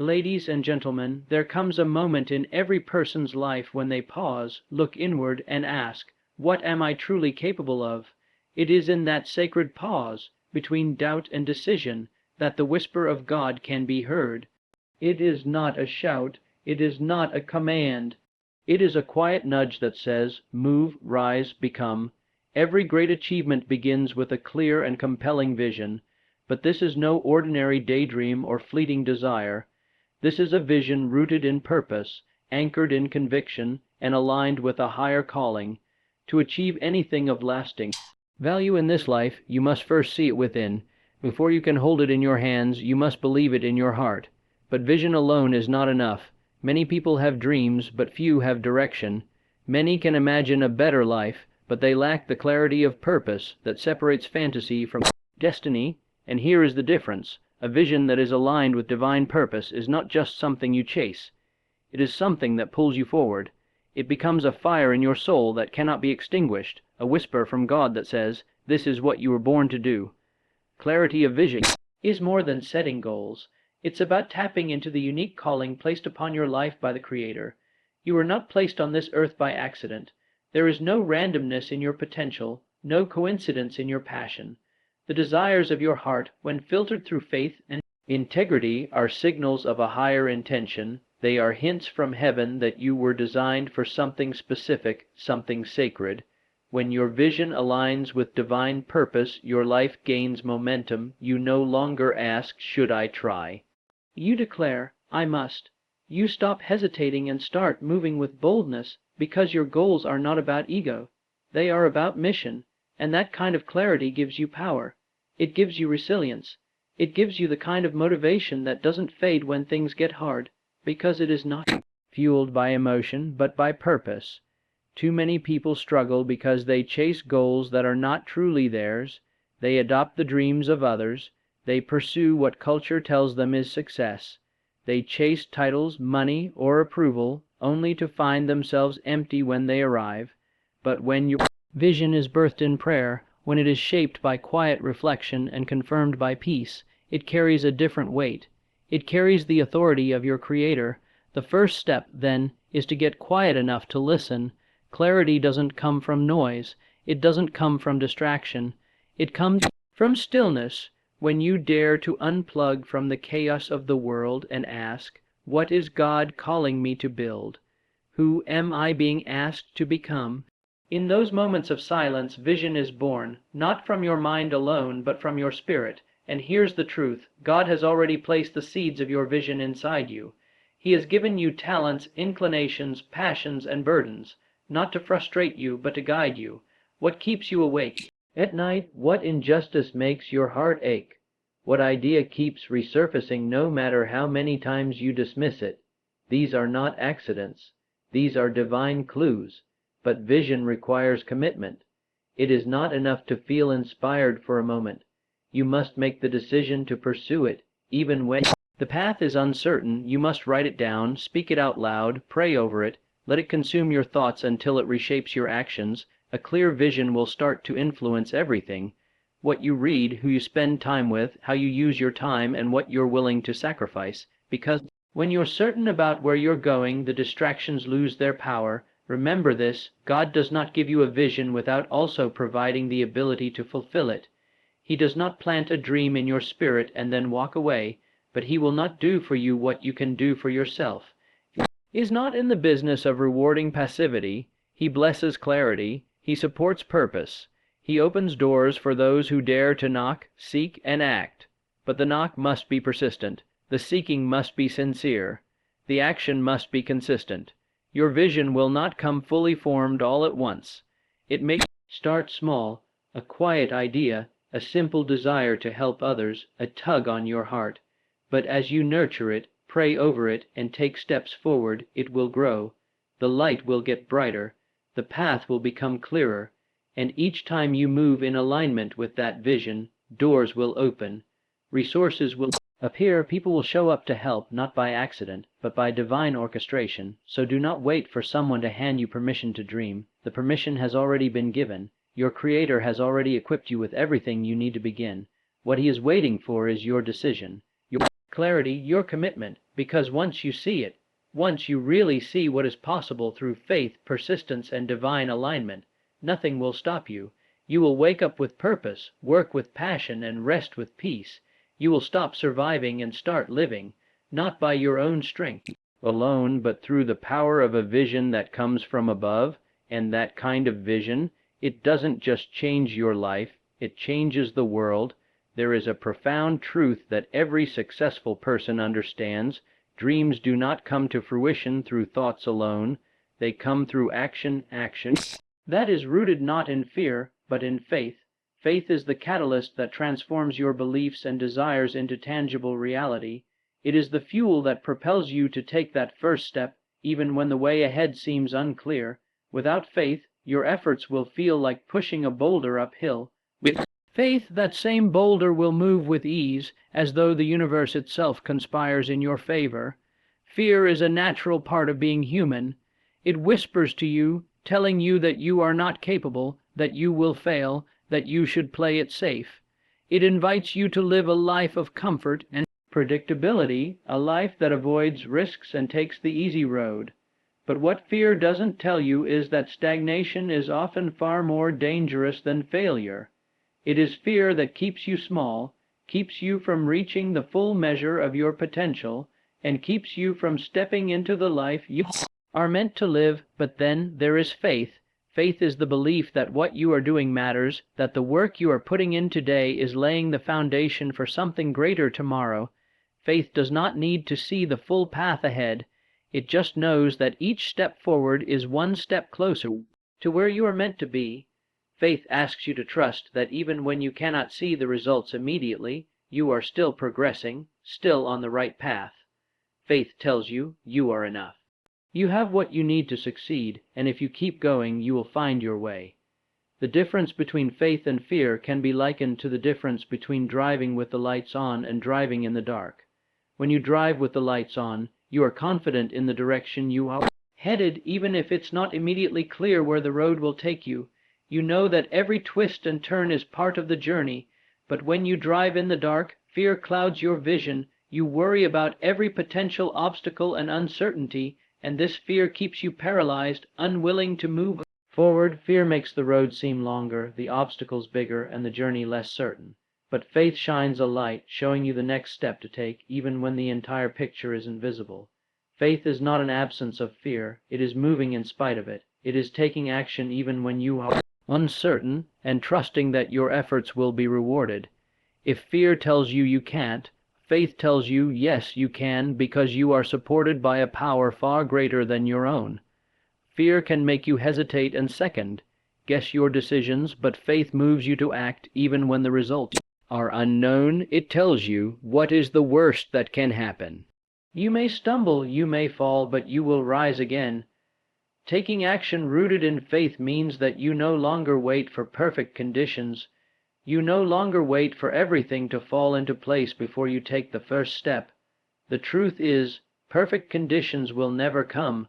Ladies and gentlemen, there comes a moment in every person's life when they pause, look inward, and ask, "What am I truly capable of?" It is in that sacred pause, between doubt and decision, that the whisper of God can be heard. It is not a shout, it is not a command. It is a quiet nudge that says, "Move, rise, become." Every great achievement begins with a clear and compelling vision, but this is no ordinary daydream or fleeting desire. This is a vision rooted in purpose, anchored in conviction, and aligned with a higher calling. To achieve anything of lasting value in this life, you must first see it within. Before you can hold it in your hands, you must believe it in your heart. But vision alone is not enough. Many people have dreams, but few have direction. Many can imagine a better life, but they lack the clarity of purpose that separates fantasy from destiny, and here is the difference. A vision that is aligned with divine purpose is not just something you chase. It is something that pulls you forward. It becomes a fire in your soul that cannot be extinguished, a whisper from God that says, "This is what you were born to do." Clarity of vision is more than setting goals. It's about tapping into the unique calling placed upon your life by the Creator. You were not placed on this earth by accident. There is no randomness in your potential, no coincidence in your passion. The desires of your heart, when filtered through faith and integrity, are signals of a higher intention. They are hints from heaven that you were designed for something specific, something sacred. When your vision aligns with divine purpose, your life gains momentum. You no longer ask, "Should I try?" You declare, "I must." You stop hesitating and start moving with boldness, because your goals are not about ego. They are about mission, and that kind of clarity gives you power. It gives you resilience. It gives you the kind of motivation that doesn't fade when things get hard, because it is not fueled by emotion, but by purpose. Too many people struggle because they chase goals that are not truly theirs. They adopt the dreams of others. They pursue what culture tells them is success. They chase titles, money, or approval, only to find themselves empty when they arrive. But when your vision is birthed in prayer, when it is shaped by quiet reflection and confirmed by peace, it carries a different weight. It carries the authority of your Creator. The first step, then, is to get quiet enough to listen. Clarity doesn't come from noise. It doesn't come from distraction. It comes from stillness, when you dare to unplug from the chaos of the world and ask, "What is God calling me to build? Who am I being asked to become?" In those moments of silence, vision is born, not from your mind alone, but from your spirit. And here's the truth: God has already placed the seeds of your vision inside you. He has given you talents, inclinations, passions, and burdens, not to frustrate you, but to guide you. What keeps you awake at night? What injustice makes your heart ache? What idea keeps resurfacing no matter how many times you dismiss it? These are not accidents. These are divine clues. But vision requires commitment. It is not enough to feel inspired for a moment. You must make the decision to pursue it, even when the path is uncertain. You must write it down, speak it out loud, pray over it, let it consume your thoughts until it reshapes your actions. A clear vision will start to influence everything: what you read, who you spend time with, how you use your time, and what you're willing to sacrifice. Because when you're certain about where you're going, the distractions lose their power. Remember this: God does not give you a vision without also providing the ability to fulfill it. He does not plant a dream in your spirit and then walk away, but He will not do for you what you can do for yourself. He is not in the business of rewarding passivity. He blesses clarity. He supports purpose. He opens doors for those who dare to knock, seek, and act. But the knock must be persistent. The seeking must be sincere. The action must be consistent. Your vision will not come fully formed all at once. It may start small, a quiet idea, a simple desire to help others, a tug on your heart. But as you nurture it, pray over it, and take steps forward, it will grow. The light will get brighter. The path will become clearer. And each time you move in alignment with that vision, doors will open. Resources will appear. People will show up to help, not by accident, but by divine orchestration. So do not wait for someone to hand you permission to dream. The permission has already been given. Your Creator has already equipped you with everything you need to begin. What He is waiting for is your decision, your clarity, your commitment. because once you see it, once you really see what is possible through faith, persistence, and divine alignment, nothing will stop you. You will wake up with purpose, work with passion, and rest with peace. You will stop surviving and start living, not by your own strength alone, but through the power of a vision that comes from above. And that kind of vision, it doesn't just change your life, it changes the world. There is a profound truth that every successful person understands. Dreams do not come to fruition through thoughts alone. They come through action, that is rooted not in fear, but in faith. Faith is the catalyst that transforms your beliefs and desires into tangible reality. It is the fuel that propels you to take that first step, even when the way ahead seems unclear. Without faith, your efforts will feel like pushing a boulder uphill. With faith, that same boulder will move with ease, as though the universe itself conspires in your favor. Fear is a natural part of being human. It whispers to you, telling you that you are not capable, that you will fail, that you should play it safe. It invites you to live a life of comfort and predictability, a life that avoids risks and takes the easy road. But what fear doesn't tell you is that stagnation is often far more dangerous than failure. It is fear that keeps you small, keeps you from reaching the full measure of your potential, and keeps you from stepping into the life you are meant to live. But then there is faith. Faith is the belief that what you are doing matters, that the work you are putting in today is laying the foundation for something greater tomorrow. Faith does not need to see the full path ahead. It just knows that each step forward is one step closer to where you are meant to be. Faith asks you to trust that even when you cannot see the results immediately, you are still progressing, still on the right path. Faith tells you you are enough. You have what you need to succeed, and if you keep going, you will find your way. The difference between faith and fear can be likened to the difference between driving with the lights on and driving in the dark. When you drive with the lights on, you are confident in the direction you are headed, even if it's not immediately clear where the road will take you. You know that every twist and turn is part of the journey. But when you drive in the dark, fear clouds your vision. You worry about every potential obstacle and uncertainty, and this fear keeps you paralyzed, unwilling to move forward. Fear makes the road seem longer, the obstacles bigger, and the journey less certain. But faith shines a light, showing you the next step to take, even when the entire picture is invisible. Faith is not an absence of fear, it is moving in spite of it. It is taking action even when you are uncertain, and trusting that your efforts will be rewarded. If fear tells you you can't, faith tells you yes, you can, because you are supported by a power far greater than your own. Fear can make you hesitate and second, guess your decisions, but faith moves you to act even when the results are unknown. It tells you what is the worst that can happen. You may stumble, you may fall, but you will rise again. Taking action rooted in faith means that you no longer wait for perfect conditions. You no longer wait for everything to fall into place before you take the first step. The truth is, perfect conditions will never come.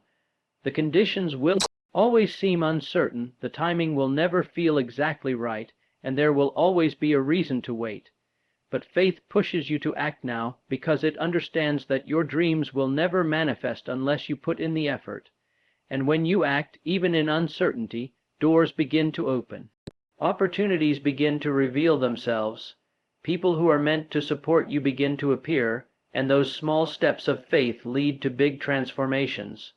The conditions will always seem uncertain, the timing will never feel exactly right, and there will always be a reason to wait. But faith pushes you to act now because it understands that your dreams will never manifest unless you put in the effort. And when you act, even in uncertainty, doors begin to open. Opportunities begin to reveal themselves. People who are meant to support you begin to appear, and those small steps of faith lead to big transformations.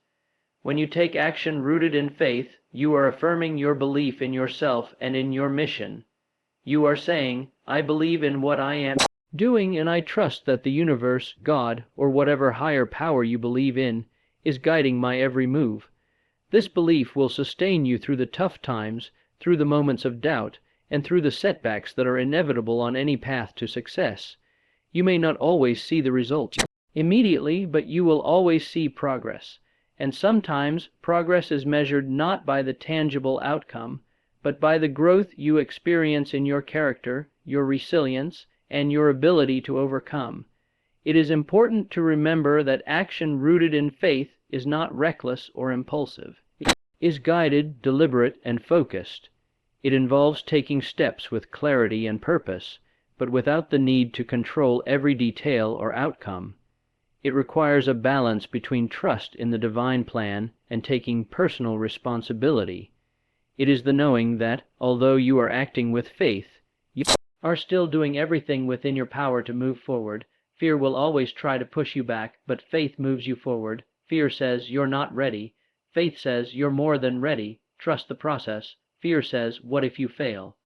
When you take action rooted in faith, you are affirming your belief in yourself and in your mission. You are saying, I believe in what I am doing, and I trust that the universe, God, or whatever higher power you believe in, is guiding my every move. This belief will sustain you through the tough times, through the moments of doubt, and through the setbacks that are inevitable on any path to success. You may not always see the results immediately, but you will always see progress. And sometimes progress is measured not by the tangible outcome, but by the growth you experience in your character, your resilience, and your ability to overcome. It is important to remember that action rooted in faith is not reckless or impulsive. It is guided, deliberate, and focused. It involves taking steps with clarity and purpose, but without the need to control every detail or outcome. It requires a balance between trust in the divine plan and taking personal responsibility. It is the knowing that, although you are acting with faith, you are still doing everything within your power to move forward. Fear will always try to push you back, but faith moves you forward. Fear says you're not ready. Faith says you're more than ready. Trust the process. Fear says, what if you fail?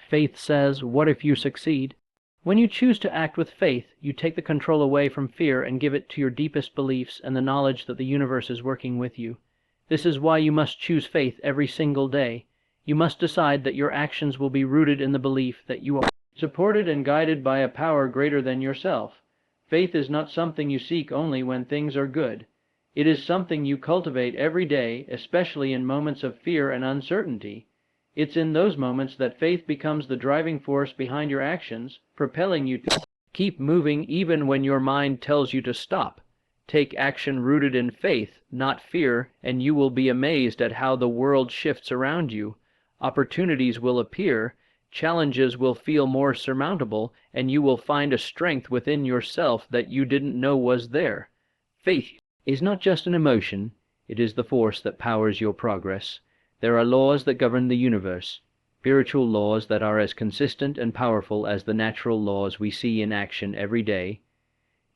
Faith says, what if you succeed? When you choose to act with faith, you take the control away from fear and give it to your deepest beliefs and the knowledge that the universe is working with you. This is why you must choose faith every single day. You must decide that your actions will be rooted in the belief that you are supported and guided by a power greater than yourself. Faith is not something you seek only when things are good. It is something you cultivate every day, especially in moments of fear and uncertainty. It's in those moments that faith becomes the driving force behind your actions, propelling you to keep moving even when your mind tells you to stop. Take action rooted in faith, not fear, and you will be amazed at how the world shifts around you. Opportunities will appear, challenges will feel more surmountable, and you will find a strength within yourself that you didn't know was there. Faith is not just an emotion, it is the force that powers your progress. There are laws that govern the universe, spiritual laws that are as consistent and powerful as the natural laws we see in action every day.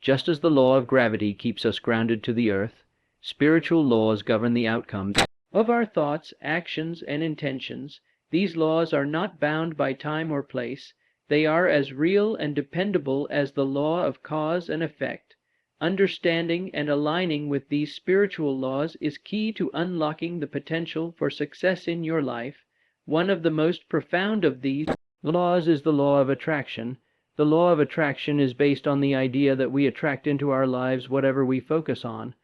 Just as the law of gravity keeps us grounded to the earth, spiritual laws govern the outcomes of our thoughts, actions, and intentions. These laws are not bound by time or place. They are as real and dependable as the law of cause and effect. Understanding and aligning with these spiritual laws is key to unlocking the potential for success in your life. One of the most profound of these laws is the law of attraction. The law of attraction is based on the idea that we attract into our lives whatever we focus on.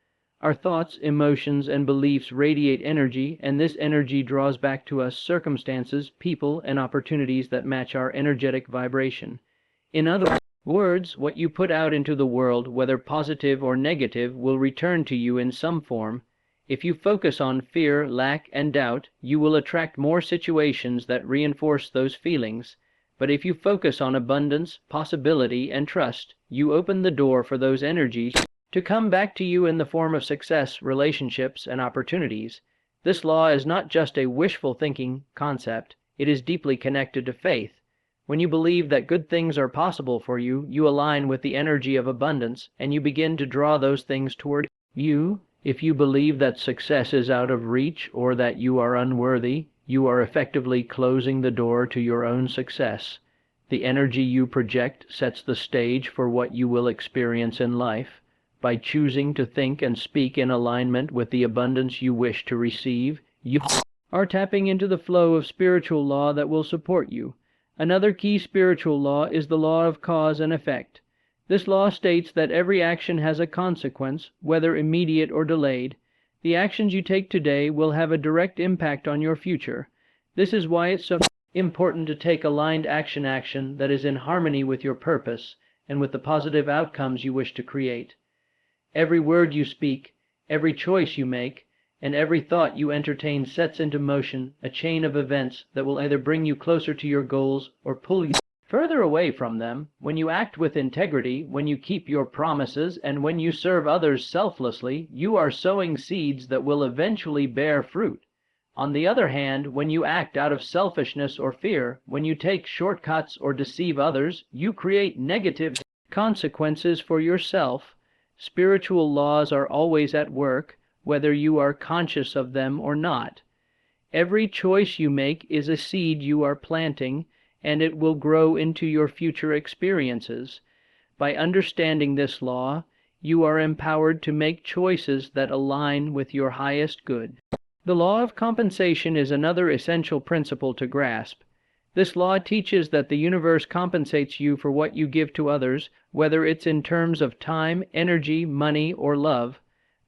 Our thoughts, emotions, and beliefs radiate energy, and this energy draws back to us circumstances, people, and opportunities that match our energetic vibration. In other words, what you put out into the world, whether positive or negative, will return to you in some form. If you focus on fear, lack, and doubt, you will attract more situations that reinforce those feelings. But if you focus on abundance, possibility, and trust, you open the door for those energies to come back to you in the form of success, relationships, and opportunities. This law is not just a wishful thinking concept, it is deeply connected to faith. When you believe that good things are possible for you, you align with the energy of abundance, and you begin to draw those things toward you. If you believe that success is out of reach or that you are unworthy, you are effectively closing the door to your own success. The energy you project sets the stage for what you will experience in life. By choosing to think and speak in alignment with the abundance you wish to receive, you are tapping into the flow of spiritual law that will support you. Another key spiritual law is the law of cause and effect. This law states that every action has a consequence, whether immediate or delayed. The actions you take today will have a direct impact on your future. This is why it's so important to take aligned action that is in harmony with your purpose and with the positive outcomes you wish to create. Every word you speak, every choice you make, and every thought you entertain sets into motion a chain of events that will either bring you closer to your goals or pull you further away from them. When you act with integrity, when you keep your promises, and when you serve others selflessly, you are sowing seeds that will eventually bear fruit. On the other hand, when you act out of selfishness or fear, when you take shortcuts or deceive others, you create negative consequences for yourself. Spiritual laws are always at work, whether you are conscious of them or not. Every choice you make is a seed you are planting, and it will grow into your future experiences. By understanding this law, you are empowered to make choices that align with your highest good. The law of compensation is another essential principle to grasp. This law teaches that the universe compensates you for what you give to others, whether it's in terms of time, energy, money, or love.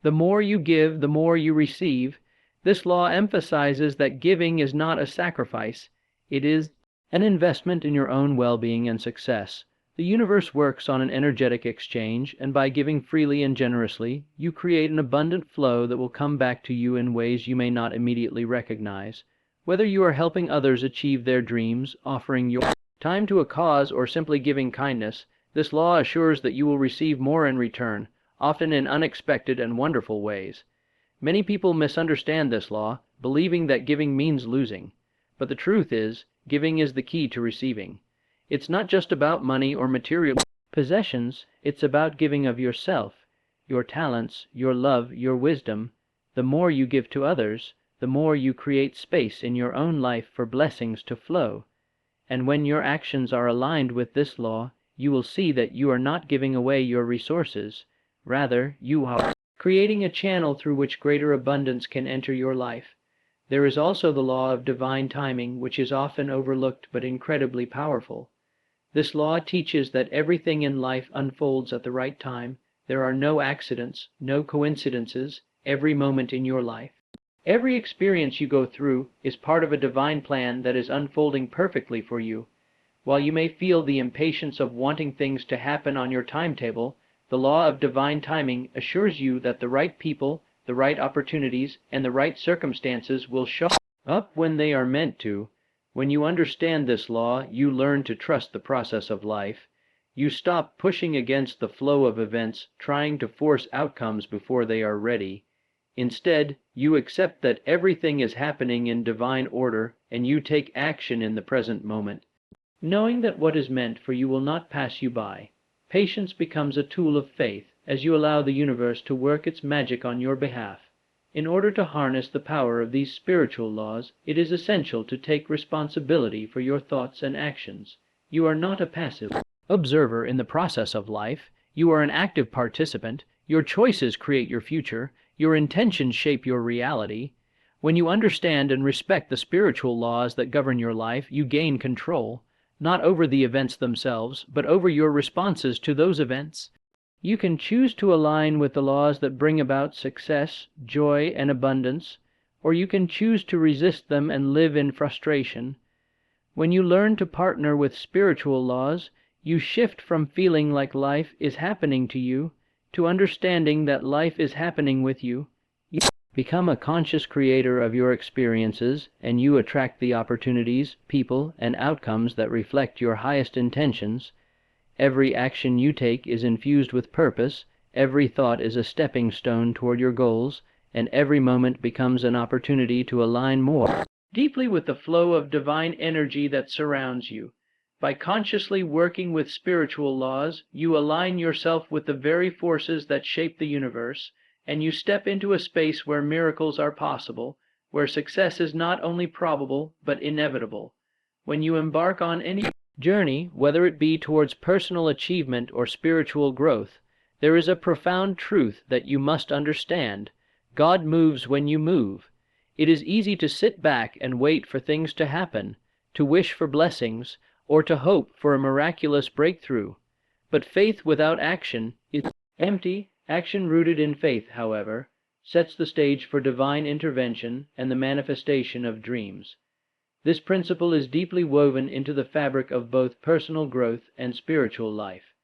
The more you give, the more you receive. This law emphasizes that giving is not a sacrifice. It is an investment in your own well-being and success. The universe works on an energetic exchange, and by giving freely and generously, you create an abundant flow that will come back to you in ways you may not immediately recognize. Whether you are helping others achieve their dreams, offering your time to a cause, or simply giving kindness, this law assures that you will receive more in return. often in unexpected and wonderful ways. Many people misunderstand this law, believing that giving means losing. But the truth is, giving is the key to receiving. It's not just about money or material possessions, it's about giving of yourself, your talents, your love, your wisdom. The more you give to others, the more you create space in your own life for blessings to flow. And when your actions are aligned with this law, you will see that you are not giving away your resources. Rather, you are creating a channel through which greater abundance can enter your life. There is also the law of divine timing, which is often overlooked but incredibly powerful. This law teaches that everything in life unfolds at the right time. There are no accidents, no coincidences, every moment in your life. Every experience you go through is part of a divine plan that is unfolding perfectly for you. While you may feel the impatience of wanting things to happen on your timetable, the law of divine timing assures you that the right people, the right opportunities, and the right circumstances will show up when they are meant to. When you understand this law, you learn to trust the process of life. You stop pushing against the flow of events, trying to force outcomes before they are ready. Instead, you accept that everything is happening in divine order, and you take action in the present moment, knowing that what is meant for you will not pass you by. Patience becomes a tool of faith as you allow the universe to work its magic on your behalf. In order to harness the power of these spiritual laws, it is essential to take responsibility for your thoughts and actions. You are not a passive observer in the process of life. You are an active participant. Your choices create your future. Your intentions shape your reality. When you understand and respect the spiritual laws that govern your life, you gain control, not over the events themselves, but over your responses to those events. You can choose to align with the laws that bring about success, joy, and abundance, or you can choose to resist them and live in frustration. When you learn to partner with spiritual laws, you shift from feeling like life is happening to you to understanding that life is happening with you. You become a conscious creator of your experiences, and you attract the opportunities, people, and outcomes that reflect your highest intentions. Every action you take is infused with purpose, every thought is a stepping stone toward your goals, and every moment becomes an opportunity to align more deeply with the flow of divine energy that surrounds you. By consciously working with spiritual laws, you align yourself with the very forces that shape the universe, and you step into a space where miracles are possible, where success is not only probable but inevitable. When you embark on any journey, whether it be towards personal achievement or spiritual growth, there is a profound truth that you must understand. God moves when you move. It is easy to sit back and wait for things to happen, to wish for blessings, or to hope for a miraculous breakthrough. But faith without action is empty. Action rooted in faith, however, sets the stage for divine intervention and the manifestation of dreams. This principle is deeply woven into the fabric of both personal growth and spiritual life.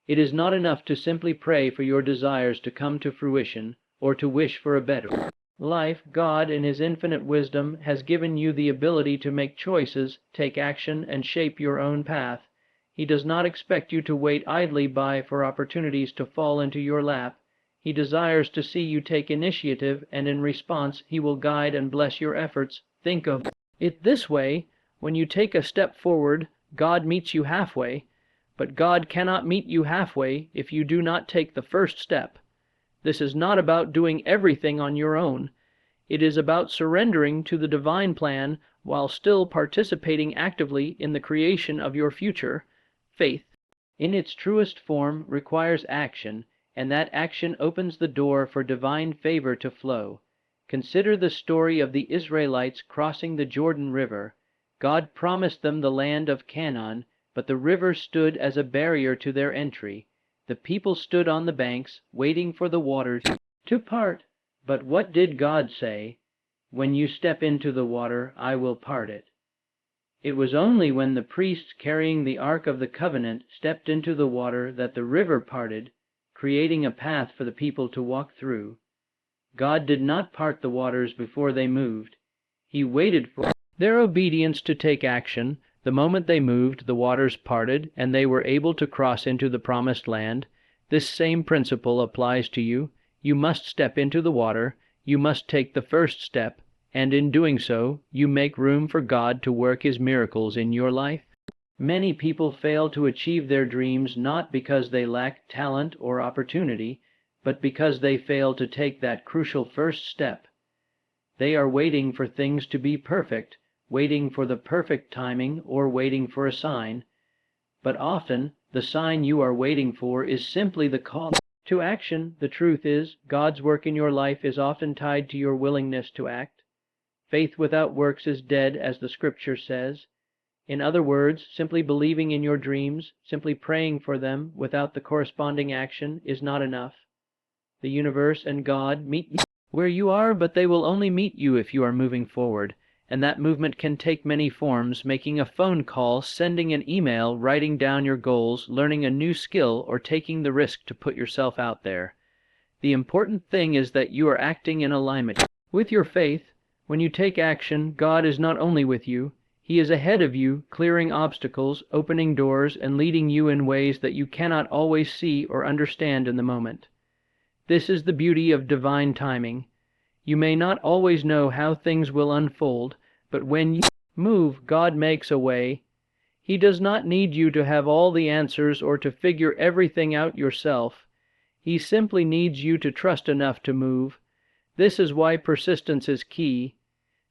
It is not enough to simply pray for your desires to come to fruition or to wish for a better life. God, in His infinite wisdom, has given you the ability to make choices, take action, and shape your own path. He does not expect you to wait idly by for opportunities to fall into your lap. He desires to see you take initiative, and in response, He will guide and bless your efforts. Think of it this way: when you take a step forward, God meets you halfway, but God cannot meet you halfway if you do not take the first step. This is not about doing everything on your own. It is about surrendering to the divine plan while still participating actively in the creation of your future. Faith, in its truest form, requires action, and that action opens the door for divine favor to flow. Consider the story of the Israelites crossing the Jordan River. God promised them the land of Canaan, but the river stood as a barrier to their entry. The people stood on the banks, waiting for the waters to part. But what did God say? "When you step into the water, I will part it." It was only when the priests carrying the Ark of the Covenant stepped into the water that the river parted, creating a path for the people to walk through. God did not part the waters before they moved. He waited for their obedience to take action. The moment they moved, the waters parted, and they were able to cross into the promised land. This same principle applies to you. You must step into the water, you must take the first step, and in doing so, you make room for God to work His miracles in your life. Many people fail to achieve their dreams not because they lack talent or opportunity, but because they fail to take that crucial first step. They are waiting for things to be perfect, waiting for the perfect timing or waiting for a sign. But often, the sign you are waiting for is simply the call to action. The truth is, God's work in your life is often tied to your willingness to act. Faith without works is dead, as the Scripture says. In other words, simply believing in your dreams, simply praying for them without the corresponding action is not enough. The universe and God meet you where you are, but they will only meet you if you are moving forward, and that movement can take many forms: making a phone call, sending an email, writing down your goals, learning a new skill, or taking the risk to put yourself out there. The important thing is that you are acting in alignment with your faith. When you take action, God is not only with you, He is ahead of you, clearing obstacles, opening doors, and leading you in ways that you cannot always see or understand in the moment. This is the beauty of divine timing. You may not always know how things will unfold, but when you move, God makes a way. He does not need you to have all the answers or to figure everything out yourself. He simply needs you to trust enough to move. This is why persistence is key.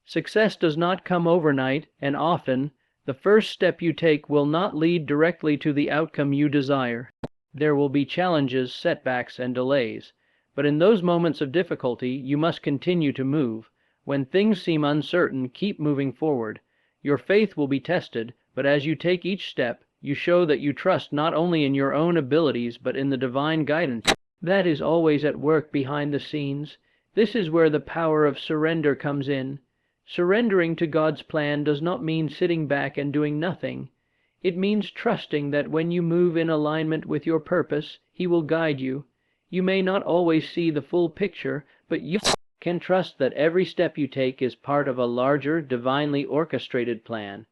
Success does not come overnight, and often, the first step you take will not lead directly to the outcome you desire. There will be challenges, setbacks, and delays. But in those moments of difficulty, you must continue to move. When things seem uncertain, keep moving forward. Your faith will be tested, but as you take each step, you show that you trust not only in your own abilities, but in the divine guidance that is always at work behind the scenes. This is where the power of surrender comes in. Surrendering to God's plan does not mean sitting back and doing nothing. It means trusting that when you move in alignment with your purpose, He will guide you. You may not always see the full picture, but you can trust that every step you take is part of a larger, divinely orchestrated plan.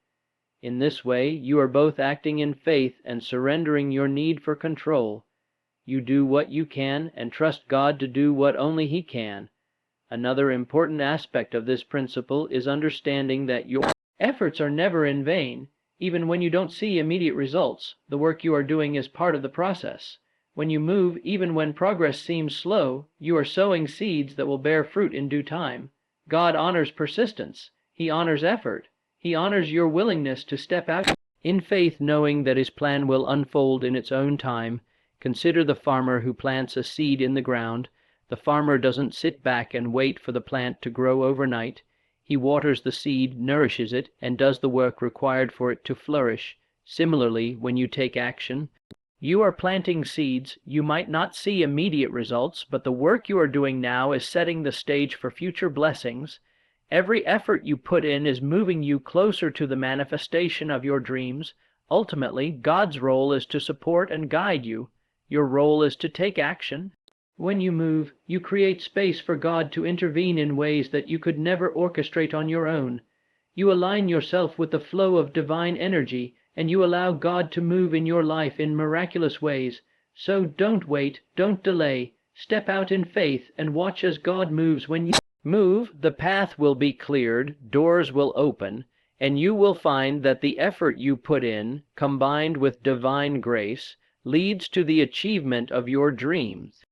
In this way, you are both acting in faith and surrendering your need for control. You do what you can and trust God to do what only He can. Another important aspect of this principle is understanding that your efforts are never in vain. Even when you don't see immediate results, the work you are doing is part of the process. When you move, even when progress seems slow, you are sowing seeds that will bear fruit in due time. God honors persistence. He honors effort. He honors your willingness to step out in faith, knowing that His plan will unfold in its own time. Consider the farmer who plants a seed in the ground. The farmer doesn't sit back and wait for the plant to grow overnight. He waters the seed, nourishes it, and does the work required for it to flourish. Similarly, when you take action, you are planting seeds. You might not see immediate results, but the work you are doing now is setting the stage for future blessings. Every effort you put in is moving you closer to the manifestation of your dreams. Ultimately, God's role is to support and guide you. Your role is to take action. When you move, you create space for God to intervene in ways that you could never orchestrate on your own. You align yourself with the flow of divine energy, and you allow God to move in your life in miraculous ways. So don't wait, don't delay. Step out in faith and watch as God moves. When you move, the path will be cleared, doors will open, and you will find that the effort you put in, combined with divine grace, leads to the achievement of your dreams.